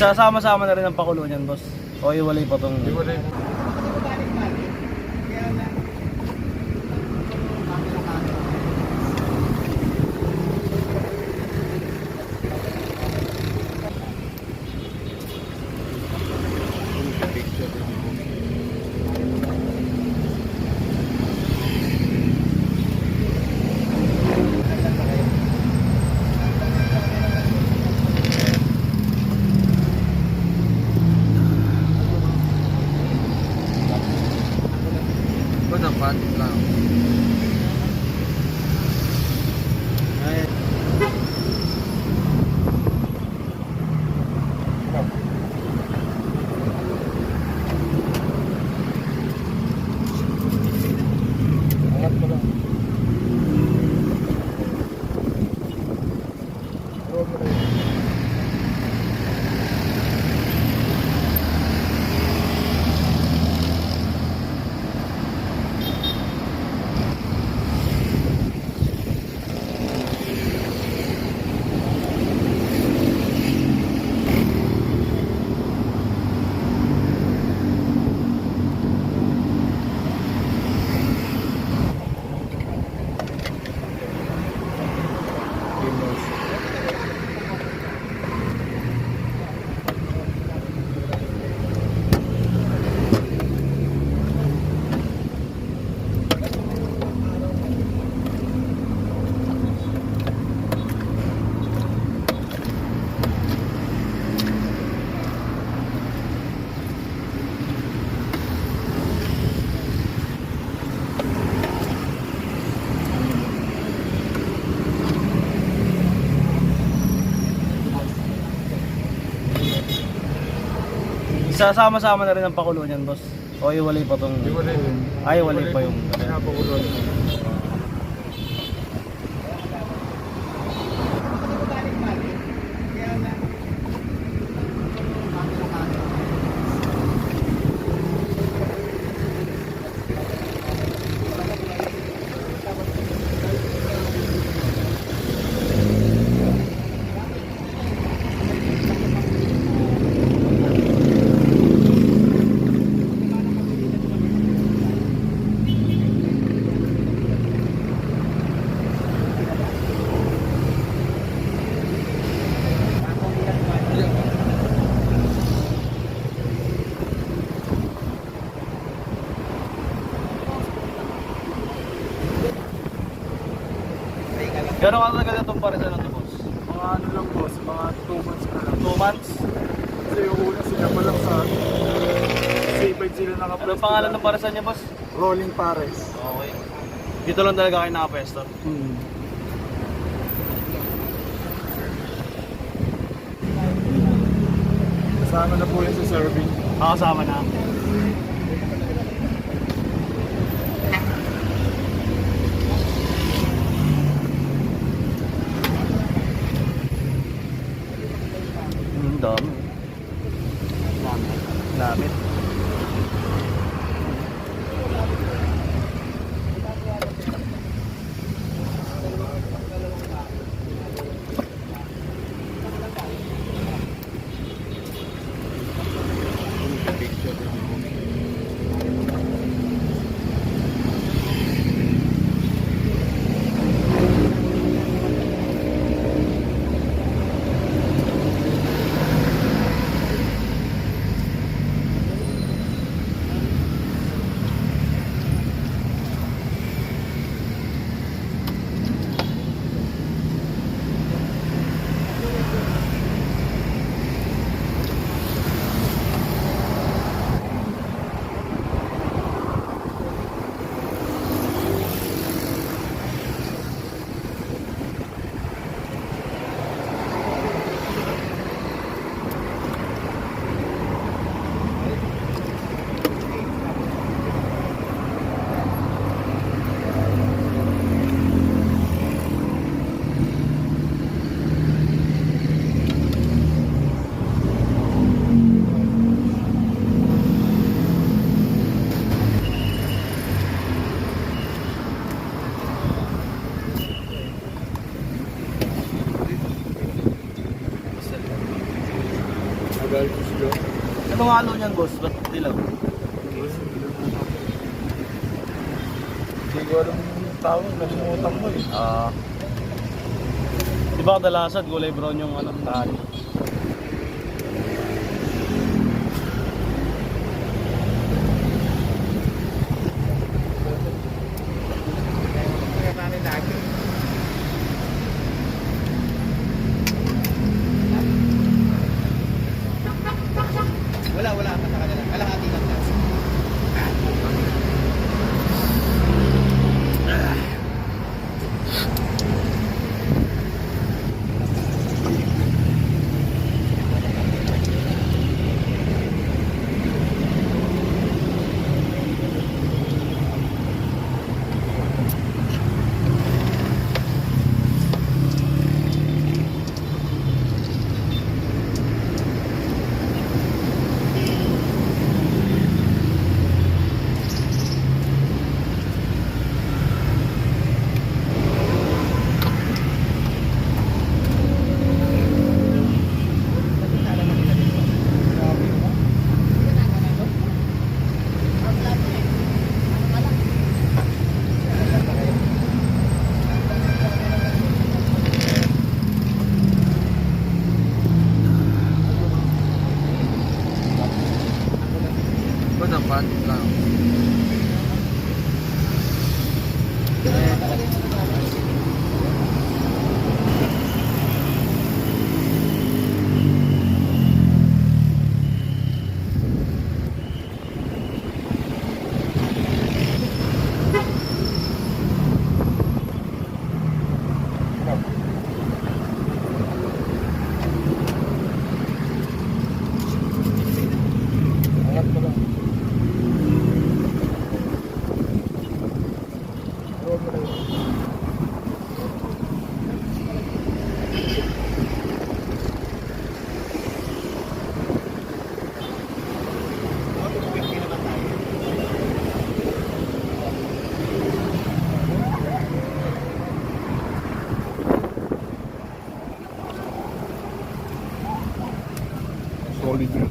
Isasama-sama na rin ang pakulo niyan, boss. O iwalay pa tong... Iwalay. Dapat lang. Angat mo lang. Isasama-sama na rin ang pakulo niyan, boss. O iwalay pa tong... Iwalay. Ay, iwalay pa yung... Pinapakulo. Pero ano na ganito itong parisan ng boss? Mga ano lang boss, mga 2 months na lang. 2 months? Kasi yung una sila pa lang sa C5 sila nakapresto. Anong pangalan ng parisan niya, boss? Rolling Pares. Okay. Dito lang talaga kayo nakapwesto. Kasama na po yun sa serving. Kasama na. Dami. Dami. Picture. Anong halo niyan, boss? Ba't dilaw? Hindi ko alam yung tawag, nalimutan mo eh. Di ba kadalasan gulay brown yung ano, tali? Wala pa sa kanila. Kalahati lang na. Dapat lang. Angat mo lang. Solid yun.